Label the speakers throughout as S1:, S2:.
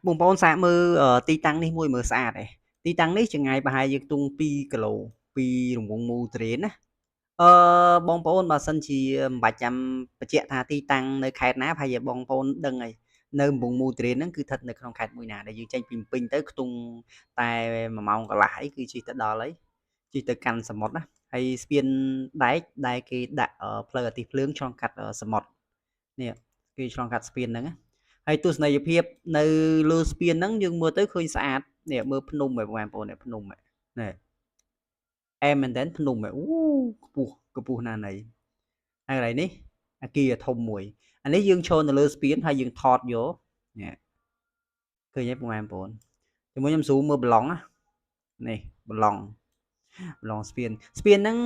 S1: បងប្អូនសាកមើលទីតាំងនេះមួយមើលស្អាតទេទីតាំងនេះចម្ងាយប្រហែលយើងខ្ទង់2គីឡូពីរង្វង់មូត្រេនណាបងប្អូនបើសិនជាមិនបាច់ចាំបញ្ជាក់ថាទីតាំងនៅខេត្តណាប្រហែលជាបងប្អូនដឹងហើយនៅកំពង់មូត្រេនហ្នឹងគឺស្ថិតនៅក្នុងខេត្តមួយណាដែលយើងចេញពីភ្នំពេញទៅខ្ទង់តែ1ម៉ោងកន្លះអីគឺជិះទៅដល់ហើយជិះទៅកាន់សមុទ្រណាហើយស្ពានដែកដែលគេដាក់ផ្លូវអាទិត្យភ្លើងឆ្លងកាត់សមុទ្រនេះគេឆ្លងកាត់ស្ពានហ្នឹងណាហើយទស្សនីយភាពនៅលើស្ពានហ្នឹងយើងមើលទៅឃើញស្អាតនេះមើលភ្នំឯងបងប្អូននេះភ្នំនេះអែមមែនតើភ្នំអូខ្ពស់ណាស់ណីហើយកន្លែងនេះអាគារធំមួយអានេះយើងឈរនៅលើស្ពានហើយយើងថតយកនេះឃើញទេបងប្អូនជាមួយខ្ញុំស៊ូមមើលប្លង់ណានេះប្លង់ស្ពានហ្នឹង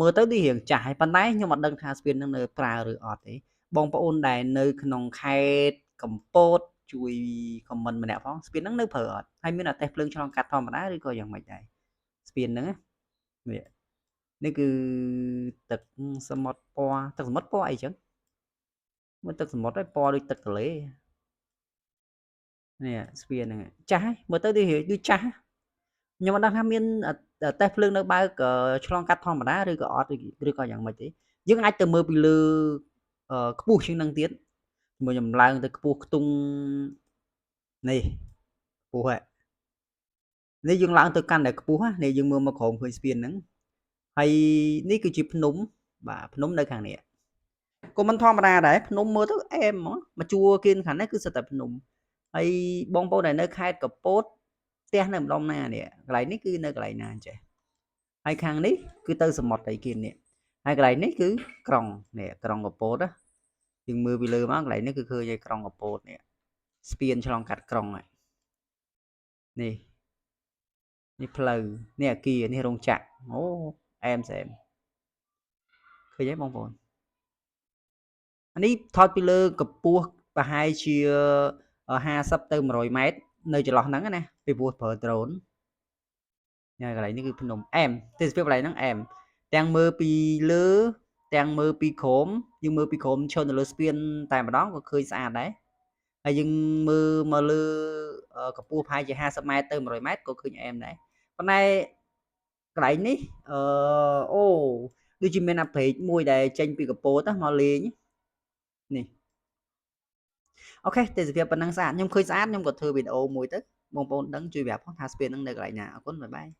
S1: មើលទៅដូចរៀងចាស់ហើយប៉ុន្តែខ្ញុំអត់ដឹងថាស្ពានហ្នឹងនៅប្រើឬអត់ទេបងប្អូនដែលនៅក្នុងខេត្តកំពតជួយ comment ម្នាក់ផងស្ពានហ្នឹងនៅប្រើអត់ហើយមានអាតេះភ្លើងឆ្លងកាត់ធម្មតាឬក៏យ៉ាងម៉េចដែរស្ពានហ្នឹងនេះគឺទឹកសមុទ្រពណ៌ទឹកសមុទ្រពណ៌អីចឹងមើលទឹកសមុទ្រហើយពណ៌ដូចទឹកទន្លេនេះស្ពានហ្នឹងចាស់មើលទៅដូចចាស់ខ្ញុំអត់ដឹងថាមានតេះភ្លើងនៅបើកឆ្លងកាត់ធម្មតាឬក៏អត់ឬក៏យ៉ាងម៉េចទេយើងអាចទៅមើលពីលើខ្ពស់ជាងនឹងទៀតជាមួយខ្ញុំឡើងទៅខ្ពស់ខ្ទង់នេះខ្ពស់ហ่ะនេះយើងឡើងទៅកាន់តែខ្ពស់នេះយើងមើលមកក្រោមឃើញស្ពានហ្នឹងហើយនេះគឺជាភ្នំបាទភ្នំនៅខាងនេះក៏មិនធម្មតាដែរភ្នំមើលទៅអែមហ្មងមកជួរគេខាងនេះគឺសិតតែភ្នំហើយបងប្អូនដែលនៅខេត្តកំពតផ្ទះនៅម្ដុំណានេះកន្លែងនេះគឺនៅកន្លែងណាចេះហើយខាងនេះគឺទៅសមុទ្រអីគេនេះហើយកន្លែងនេះគឺក្រុងនេះក្រុងកំពតណាយើងមើលពីលើមកកន្លែងនេះគឺឃើញឯក្រុងកំពតនេះស្ពានឆ្លងកាត់ក្រុងហើយនេះផ្លូវនេះអាគារនេះរោងចក្រអូអែមសែមឃើញទេបងប្អូនអានេះថតពីលើកម្ពស់ប្រហែលជា50ទៅ100ម៉ែត្រនៅចន្លោះហ្នឹងណាពីព្រោះប្រើ drone នេះកន្លែងនេះគឺភ្នំអែមទេសភាពកន្លែងហ្នឹងអែមទាំងមើលពីលើទាំងមើលពីក្រោមយើងមើលពីក្រោមឈរនៅលើស្ពានតែម្ដងក៏ឃើញស្អាតដែរហើយយើងមើលមកលើកម្ពស់ប្រហែលជា50ម៉ែត្រទៅ100ម៉ែត្រក៏ឃើញអែមដែរប៉ុន្តែកន្លែងនេះអូដូចជាមានអាព្រែកមួយដែលចេញពីកពតមកលេងនេះអូខេទេសភាពប៉ុណ្ណឹងស្អាតខ្ញុំឃើញស្អាតខ្ញុំក៏ធ្វើវីដេអូមួយទៅបងប្អូនដឹងជួយប្រាប់ផងថាស្ពានហ្នឹងនៅកន្លែងណាអរគុណបាយបាយ